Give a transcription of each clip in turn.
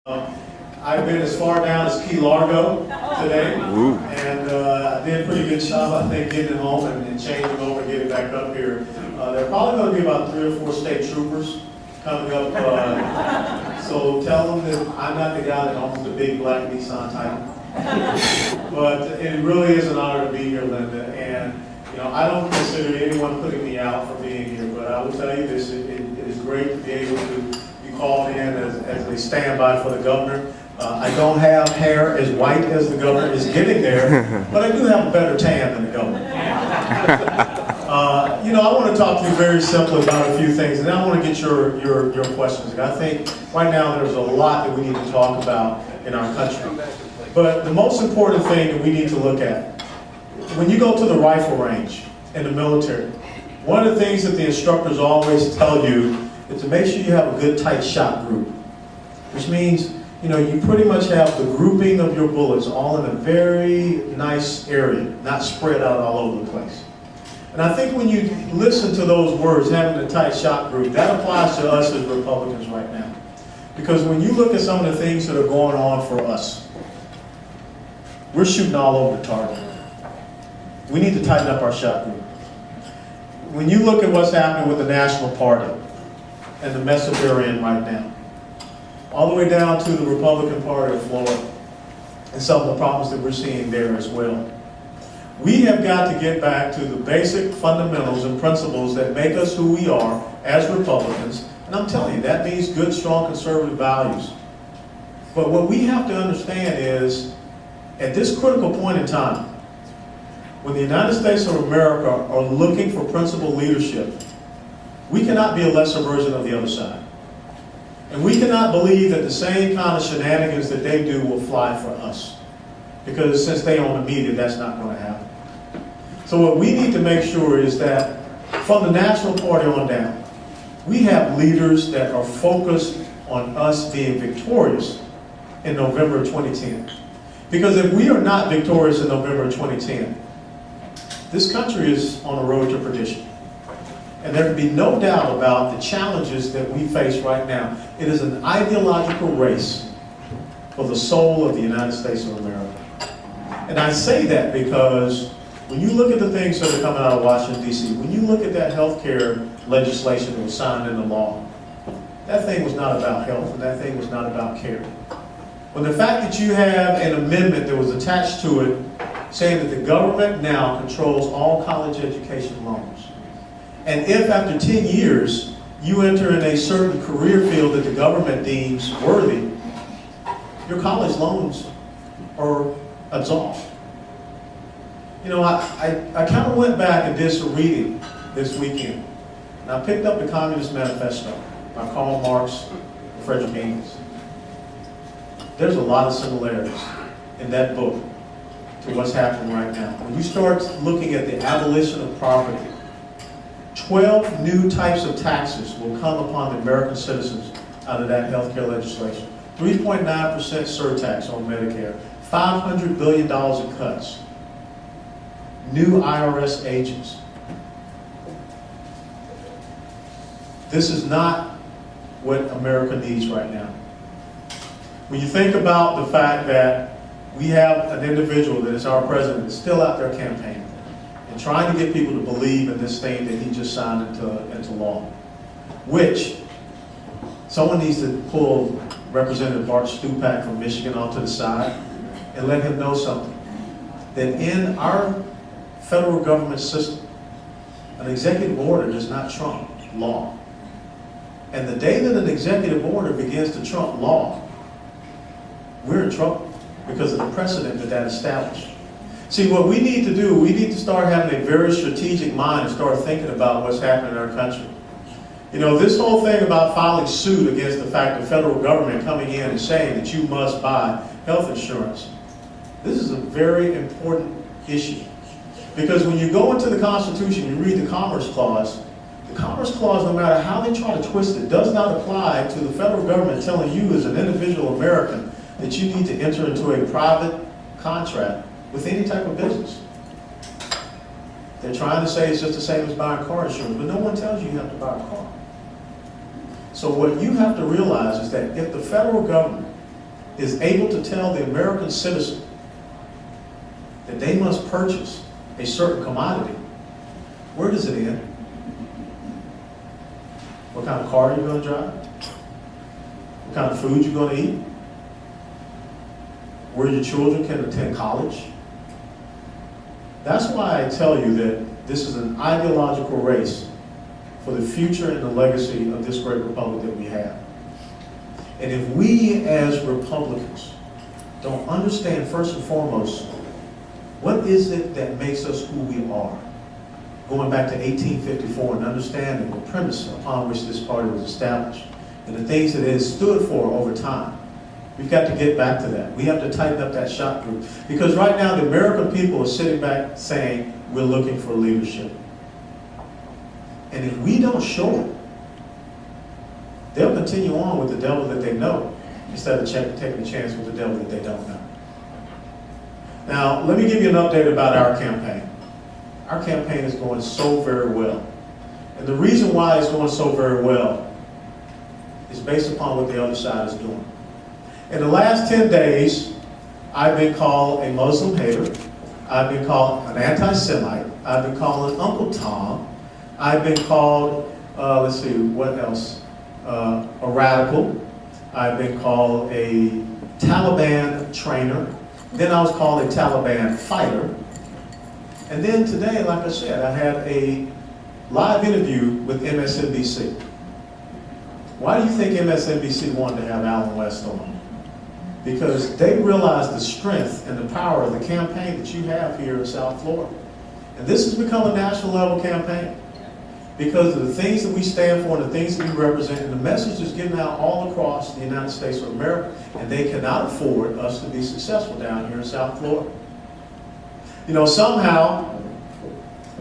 I've been as far down as Key Largo today, Ooh. and I did a pretty good job, I think, getting it home and changing over and getting back up here. There are probably going to be about 3 or 4 state troopers coming up, so tell them that I'm not the guy that owns the big black Nissan Titan. But it really is an honor to be here, Linda, and I don't consider anyone putting me out for being here, but I will tell you this, it is great to be able to be called in as a standby for the governor. I don't have hair as white as the governor is getting there, but I do have a better tan than the governor. I want to talk to you very simply about a few things, and then I want to get your questions. And I think right now there's a lot that we need to talk about in our country. But the most important thing that we need to look at, when you go to the rifle range in the military, one of the things that the instructors always tell you is to make sure you have a good tight shot group, which means you pretty much have the grouping of your bullets all in a very nice area, not spread out all over the place. And I think when you listen to those words, having a tight shot group, that applies to us as Republicans right now. Because when you look at some of the things that are going on for us, we're shooting all over the target. We need to tighten up our shot group. When you look at what's happening with the National Party and the mess that they're in right now, all the way down to the Republican Party of Florida and some of the problems that we're seeing there as well. We have got to get back to the basic fundamentals and principles that make us who we are as Republicans. And I'm telling you, that means good, strong, conservative values. But what we have to understand is, at this critical point in time, when the United States of America are looking for principled leadership, we cannot be a lesser version of the other side. And we cannot believe that the same kind of shenanigans that they do will fly for us. Because since they own the media, that's not going to happen. So what we need to make sure is that from the National Party on down, we have leaders that are focused on us being victorious in November of 2010. Because if we are not victorious in November of 2010, this country is on the road to perdition. And there can be no doubt about the challenges that we face right now. It is an ideological race for the soul of the United States of America. And I say that because when you look at the things that are coming out of Washington, D.C., when you look at that health care legislation that was signed into law, that thing was not about health, and that thing was not about care. When the fact that you have an amendment that was attached to it saying that the government now controls all college education loans, and if after 10 years you enter in a certain career field that the government deems worthy, your college loans are absolved. I kind of went back and did some reading this weekend. And I picked up the Communist Manifesto by Karl Marx and Frederick Engels. There's a lot of similarities in that book to what's happening right now. When you start looking at the abolition of property, 12 new types of taxes will come upon the American citizens out of that health care legislation. 3.9% surtax on Medicare, $500 billion in cuts, new IRS agents. This is not what America needs right now. When you think about the fact that we have an individual that is our president that's still out there campaigning and trying to get people to believe in this thing that he just signed into law, which someone needs to pull Representative Bart Stupak from Michigan onto the side and let him know something. That in our federal government system, an executive order does not trump law. And the day that an executive order begins to trump law, we're in trouble because of the precedent that established. See, what we need to do, we need to start having a very strategic mind and start thinking about what's happening in our country. This whole thing about filing suit against the fact the federal government coming in and saying that you must buy health insurance, this is a very important issue. Because when you go into the Constitution, you read the Commerce Clause, no matter how they try to twist it, does not apply to the federal government telling you as an individual American that you need to enter into a private contract with any type of business. They're trying to say it's just the same as buying car insurance, but no one tells you you have to buy a car. So what you have to realize is that if the federal government is able to tell the American citizen that they must purchase a certain commodity, where does it end? What kind of car are you going to drive? What kind of food you're going to eat? Where your children can attend college? That's why I tell you that this is an ideological race for the future and the legacy of this great republic that we have. And if we as Republicans don't understand first and foremost, what is it that makes us who we are? Going back to 1854 and understanding the premise upon which this party was established and the things that it has stood for over time. We've got to get back to that. We have to tighten up that shot group. Because right now the American people are sitting back saying, we're looking for leadership. And if we don't show it, they'll continue on with the devil that they know instead of taking a chance with the devil that they don't know. Now, let me give you an update about our campaign. Our campaign is going so very well. And the reason why it's going so very well is based upon what the other side is doing. In the last 10 days, I've been called a Muslim hater. I've been called an anti-Semite. I've been called an Uncle Tom. I've been called, let's see, what else? A radical. I've been called a Taliban trainer. Then I was called a Taliban fighter. And then today, like I said, I had a live interview with MSNBC. Why do you think MSNBC wanted to have Allen West on? Because they realize the strength and the power of the campaign that you have here in South Florida. And this has become a national level campaign because of the things that we stand for and the things that we represent, and the message is getting out all across the United States of America, and they cannot afford us to be successful down here in South Florida. You know, somehow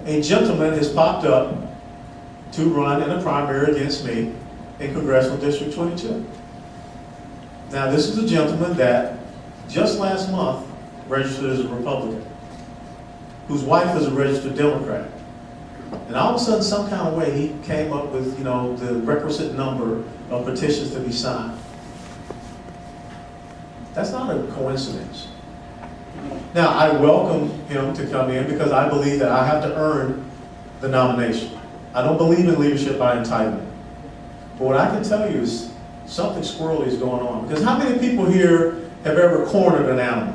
a gentleman has popped up to run in a primary against me in Congressional District 22. Now, this is a gentleman that just last month registered as a Republican, whose wife is a registered Democrat. And all of a sudden, some kind of way, he came up with, you know, the requisite number of petitions to be signed. That's not a coincidence. Now, I welcome him to come in because I believe that I have to earn the nomination. I don't believe in leadership by entitlement. But what I can tell you is something squirrely is going on. Because how many people here have ever cornered an animal?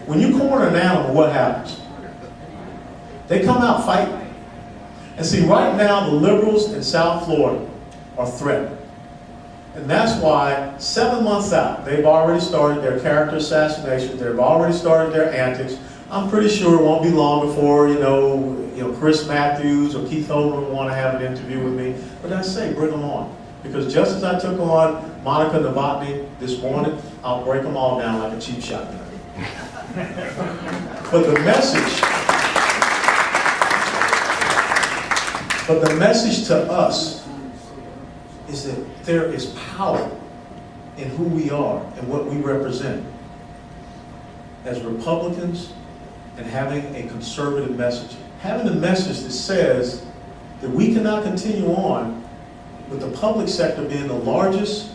When you corner an animal, what happens? They come out fighting. And see, right now, the liberals in South Florida are threatened. And that's why 7 months out, they've already started their character assassination. They've already started their antics. I'm pretty sure it won't be long before, you know, Chris Matthews or Keith Olbermann want to have an interview with me. But I say, bring them on. Because just as I took on Monica Novotny this morning, I'll break them all down like a cheap shotgun. But the message to us is that there is power in who we are and what we represent as Republicans, and having a conservative message. Having a message that says that we cannot continue on with the public sector being the largest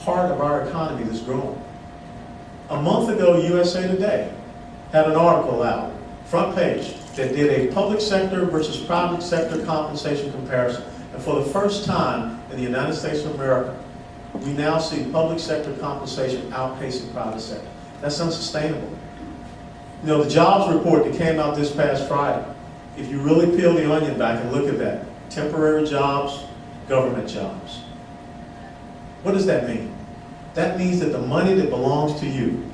part of our economy that's growing. A month ago, USA Today had an article out, front page, that did a public sector versus private sector compensation comparison. And for the first time in the United States of America, we now see public sector compensation outpacing private sector. That's unsustainable. You know, the jobs report that came out this past Friday, if you really peel the onion back and look at that, temporary jobs, government jobs. What does that mean? That means that the money that belongs to you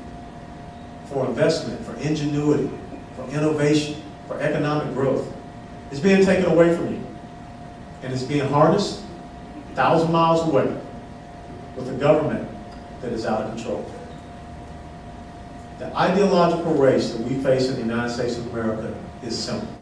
for investment, for ingenuity, for innovation, for economic growth is being taken away from you. And it's being harnessed 1,000 miles away with a government that is out of control. The ideological race that we face in the United States of America is simple.